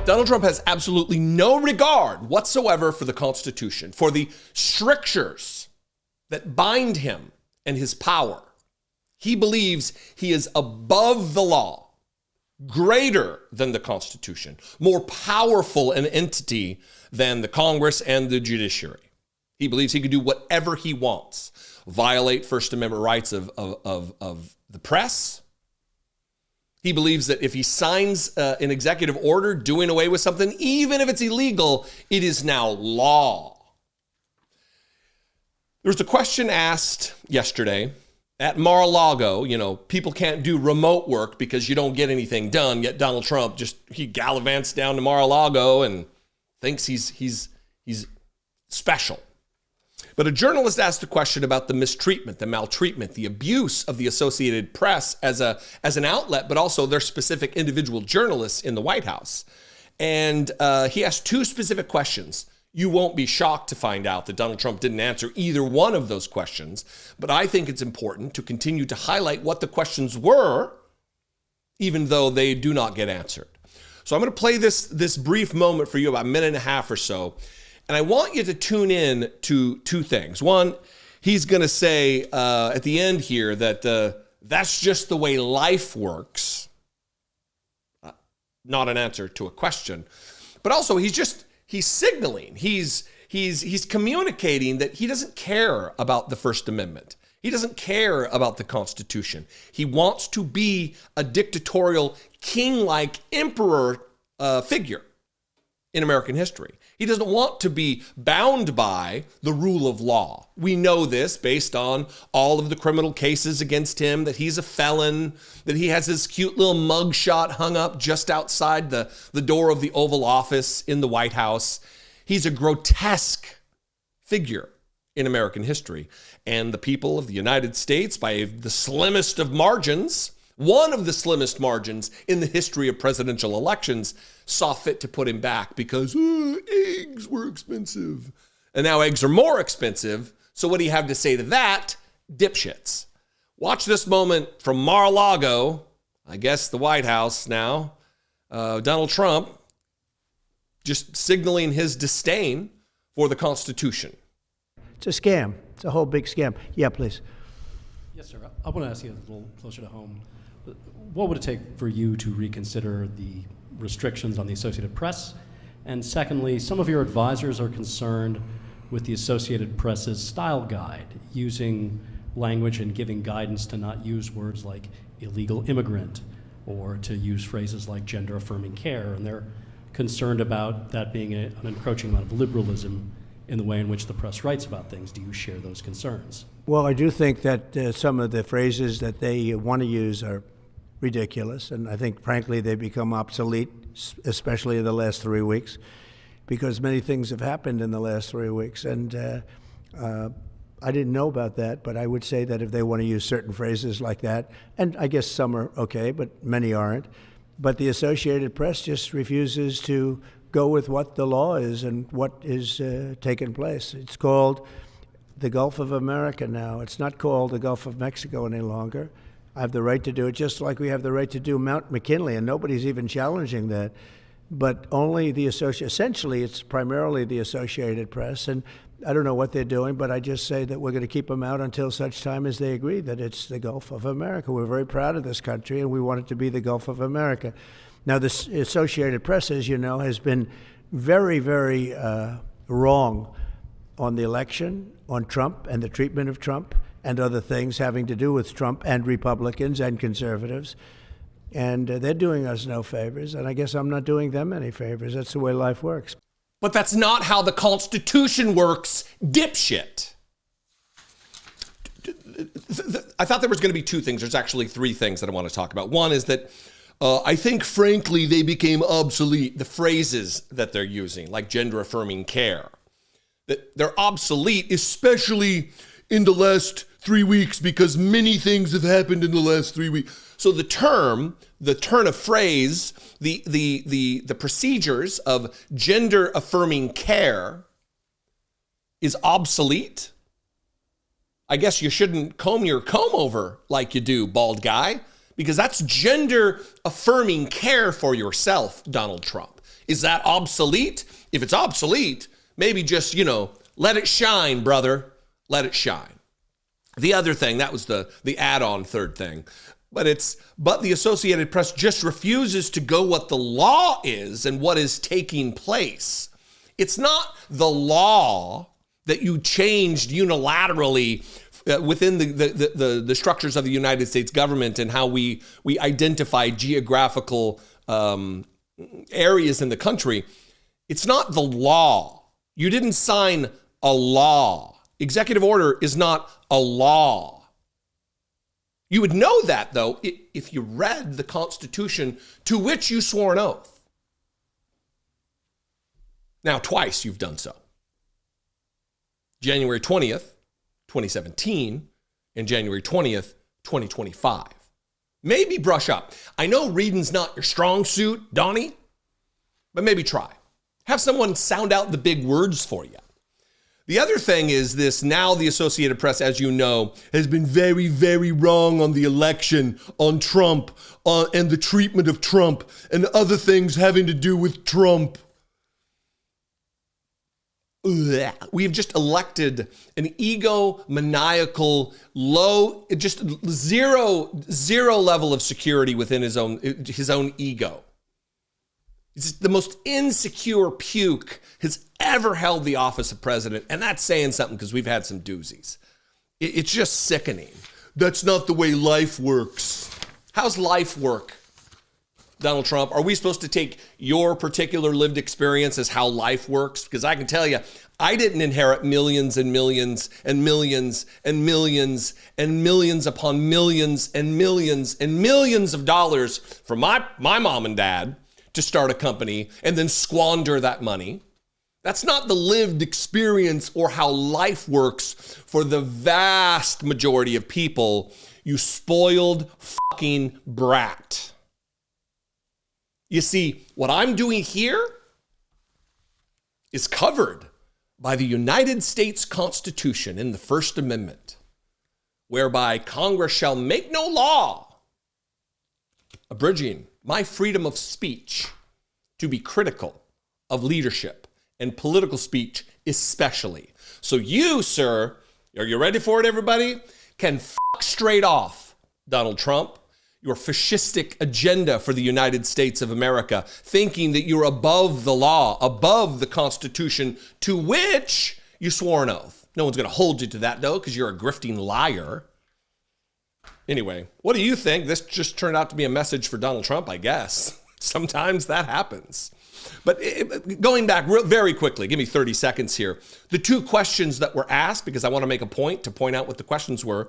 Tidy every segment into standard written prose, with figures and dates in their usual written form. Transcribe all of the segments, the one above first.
Donald Trump has absolutely no regard whatsoever for the Constitution, for the strictures that bind him and his power. He believes he is above the law, greater than the Constitution, more powerful an entity than the Congress and the judiciary. He believes he can do whatever he wants, violate First Amendment rights of the press. He believes that if he signs an executive order doing away with something, even if it's illegal, it is now law. There was a question asked yesterday at Mar-a-Lago. You know, people can't do remote work because you don't get anything done. Yet Donald Trump he gallivants down to Mar-a-Lago and thinks he's special. But a journalist asked a question about the mistreatment, the maltreatment, the abuse of the Associated Press as an outlet, but also their specific individual journalists in the White House. And he asked two specific questions. You won't be shocked to find out that Donald Trump didn't answer either one of those questions, but I think it's important to continue to highlight what the questions were, even though they do not get answered. So I'm going to play this brief moment for you, about a minute and a half or so. And I want you to tune in to two things. One, he's going to say at the end here that that's just the way life works. Not an answer to a question. But also, he's signaling. He's communicating that he doesn't care about the First Amendment. He doesn't care about the Constitution. He wants to be a dictatorial, king-like emperor figure in American history. He doesn't want to be bound by the rule of law. We know this based on all of the criminal cases against him, that he's a felon, that he has his cute little mugshot hung up just outside the door of the Oval Office in the White House. He's a grotesque figure in American history. And the people of the United States, by the slimmest of margins, one of the slimmest margins in the history of presidential elections, saw fit to put him back because eggs were expensive. And now eggs are more expensive. So what do you have to say to that? Dipshits. Watch this moment from Mar-a-Lago, I guess the White House now. Donald Trump just signaling his disdain for the Constitution. It's a scam. It's a whole big scam. Yeah, please. Yes, sir. I want to ask you a little closer to home. What would it take for you to reconsider the restrictions on the Associated Press? And secondly, some of your advisors are concerned with the Associated Press's style guide, using language and giving guidance to not use words like illegal immigrant or to use phrases like gender-affirming care. And they're concerned about that being an encroaching amount of liberalism in the way in which the press writes about things. Do you share those concerns? Well, I do think that some of the phrases that they want to use are ridiculous, and I think, frankly, they become obsolete, especially in the last 3 weeks, because many things have happened in the last 3 weeks. And I didn't know about that, but I would say that if they want to use certain phrases like that, and I guess some are okay, but many aren't, but the Associated Press just refuses to go with what the law is and what is taking place. It's called the Gulf of America now. It's not called the Gulf of Mexico any longer. I have the right to do it, just like we have the right to do Mount McKinley, and nobody's even challenging that. But only essentially, it's primarily the Associated Press, and I don't know what they're doing, but I just say that we're going to keep them out until such time as they agree that it's the Gulf of America. We're very proud of this country, and we want it to be the Gulf of America. Now, the Associated Press, as you know, has been very, very wrong on the election, on Trump and the treatment of Trump, and other things having to do with Trump and Republicans and conservatives. And they're doing us no favors, and I guess I'm not doing them any favors. That's the way life works. But that's not how the Constitution works, dipshit. I thought there was going to be two things. There's actually three things that I want to talk about. One is that I think, frankly, they became obsolete, the phrases that they're using, like gender-affirming care. That they're obsolete, especially in the last 3 weeks, because many things have happened in the last 3 weeks. So the turn of phrase, the procedures of gender-affirming care is obsolete. I guess you shouldn't comb your comb over like you do, bald guy, because that's gender-affirming care for yourself, Donald Trump. Is that obsolete? If it's obsolete, maybe just, let it shine, brother. Let it shine. The other thing, that was the add-on third thing, but the Associated Press just refuses to go what the law is and what is taking place. It's not the law that you changed unilaterally within the structures of the United States government and how we identify geographical areas in the country. It's not the law. You didn't sign a law. Executive order is not a law. You would know that, though, if you read the Constitution to which you swore an oath. Now, twice you've done so. January 20th, 2017, and January 20th, 2025. Maybe brush up. I know reading's not your strong suit, Donnie, but maybe try. Have someone sound out the big words for you. The other thing is this: now the Associated Press, as you know, has been very, very wrong on the election, on Trump, and the treatment of Trump, and other things having to do with Trump. We've just elected an egomaniacal, low, just zero level of security within his own ego. It's the most insecure puke has ever held the office of president. And that's saying something because we've had some doozies. It's just sickening. That's not the way life works. How's life work, Donald Trump? Are we supposed to take your particular lived experience as how life works? Because I can tell you, I didn't inherit millions and millions and millions and millions and millions upon millions and millions and millions of dollars from my mom and dad to start a company and then squander that money. That's not the lived experience or how life works for the vast majority of people, you spoiled fucking brat. You see, what I'm doing here is covered by the United States Constitution in the First Amendment, whereby Congress shall make no law abridging my freedom of speech to be critical of leadership and political speech especially. So you, sir, are you ready for it, everybody? Can fuck straight off, Donald Trump, your fascistic agenda for the United States of America, thinking that you're above the law, above the Constitution to which you swore an oath. No one's going to hold you to that, though, because you're a grifting liar. Anyway, what do you think? This just turned out to be a message for Donald Trump, I guess. Sometimes that happens. But going back very quickly, give me 30 seconds here. The two questions that were asked, because I want to make a point to point out what the questions were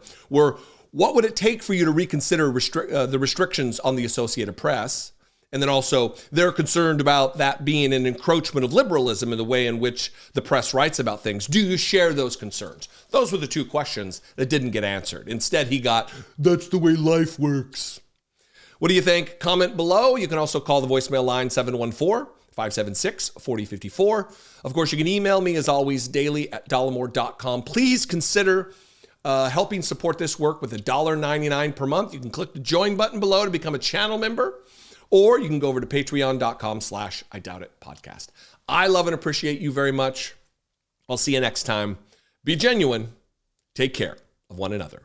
what would it take for you to reconsider the restrictions on the Associated Press? And then also, they're concerned about that being an encroachment of liberalism in the way in which the press writes about things. Do you share those concerns? Those were the two questions that didn't get answered. Instead, he got, that's the way life works. What do you think? Comment below. You can also call the voicemail line 714-576-4054. Of course, you can email me, as always, daily@dollemore.com. Please consider helping support this work with $1.99 per month. You can click the join button below to become a channel member, or you can go over to patreon.com/IDoubtIt podcast. I love and appreciate you very much. I'll see you next time. Be genuine. Take care of one another.